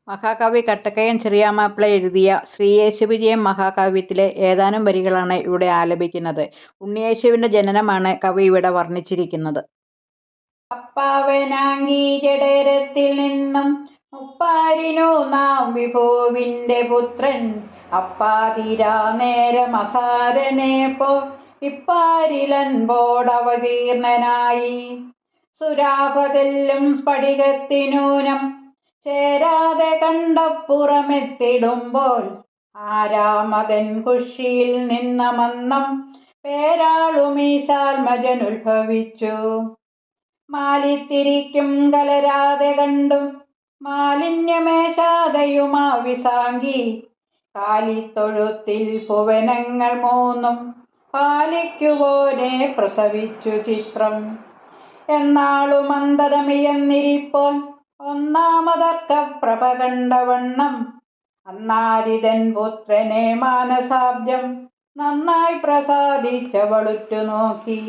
മഹാകവി കട്ടക്കയം ചെറിയാമാപ്പിള എഴുതിയ ശ്രീയേശുവിജയം മഹാകാവ്യത്തിലെ ഏതാനും വരികളാണ് ഇവിടെ ആലപിക്കുന്നത്. ഉണ്ണിയേശുവിന്റെ ജനനമാണ് കവി ഇവിടെ വർണ്ണിച്ചിരിക്കുന്നത്. അപ്പാവനാങ്കി ജഡരത്തിൽ നിന്നും മുപ്പാരിനു നാം വിഭുവിന്റെ പുത്രൻ അപ്പാതിരാ നേരമസാരനെ പോ ഇപ്പാരിലൻപോടവതീർണനായി സുരാഭതെല്ലും സ്ഫടികത്തിനൂനം ചേരാതെ കണ്ടപ്പുറമെത്തിടുമ്പോൾ ആരാമതൻ കുഷിയിൽ നിന്ന മന്നം പേരാളുമീശാൽമജനുത്ഭവിച്ചു. മാലിത്തിരിക്കും കലരാതെ കണ്ടും മാലിന്യമേശാതെയുമാ വിസാങ്കി കാലിത്തൊഴുത്തിൽ ഭുവനങ്ങൾ മൂന്നും പാലിക്കുവോനെ പ്രസവിച്ചു ചിത്രം. എന്നാളുമന്തതമിയന്നിരിപ്പോൾ ഒന്നാമതർക്ക പ്രഭ കണ്ടവണ്ണം അന്നാരിതൻ പുത്രനെ മാനസാബ്ജം നന്നായി പ്രസാദിച്ചവളുറ്റു നോക്കി.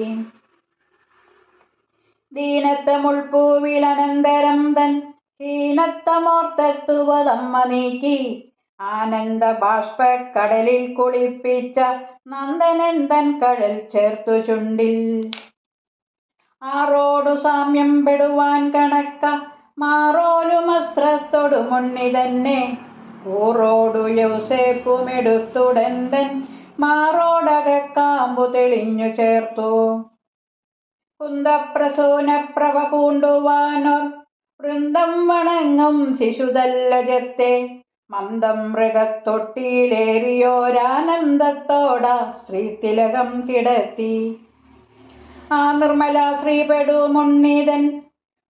ദീനത്തമുൾപ്പൂവിൽ അനന്തരം തൻ ഹീനത്തമോർത്തത്തുവതമ്മ നീക്കി ആനന്ദ ബാഷ്പക്കടലിൽ കുളിപ്പിച്ച നന്ദനൻ തൻ കഴൽ ചേർത്തു ചുണ്ടിൽ. ആറോടു സാമ്യം പെടുവാൻ കണക്ക മാറോലുമസ്ത്രത്തോടു മുണ്ണി തന്നെ ഊറോടു യൗസേപ്പുമെടുത്തുടൻ തൻ മാറോടകക്കാമ്പു തെളിഞ്ഞു ചേർത്തു. കുന്തപ്രസൂനപ്രഭ പൂണ്ടുവാനോർ വൃന്ദം വണങ്ങും ശിശുതല്ലജത്തെ മന്ദം മൃഗത്തൊട്ടിയിലേറിയോരാനന്ദത്തോട ശ്രീതിലകം കിടത്തി. ആ നിർമ്മല ശ്രീപെടുമുണ്ണിതൻ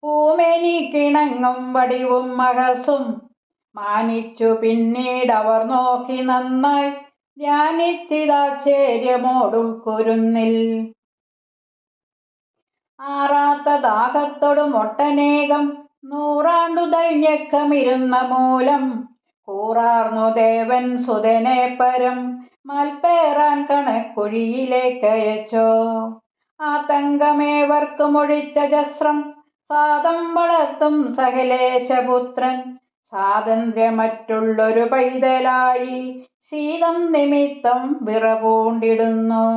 പൂമെനിക്കിണങ്ങും വടിവും മഹസും മാനിച്ചു പിന്നീടവർ നോക്കി നന്നായി ധ്യാനിച്ചിതാശ്ചര്യമോടുൾക്കുരുന്നിൽ. ആറാത്ത ദാഹത്തോടും ഒട്ടനേകം നൂറാണ്ടു ദൈന്യക്കമിരുന്ന മൂലം കൂറാർന്നു ദേവൻ സുതനെ പരം മൽപ്പേറാൻ കണക്കുഴിയിലേക്കയച്ചോ. ആ തങ്കമേവർക്കുമൊഴിച്ചജസ്രം സാദം വളർത്തും സകലേശപുത്രൻ സ്വാതന്ത്ര്യമറ്റുള്ളൊരു പൈതലായി ശീതം നിമിത്തം വിറപൂണ്ടിടുന്നു.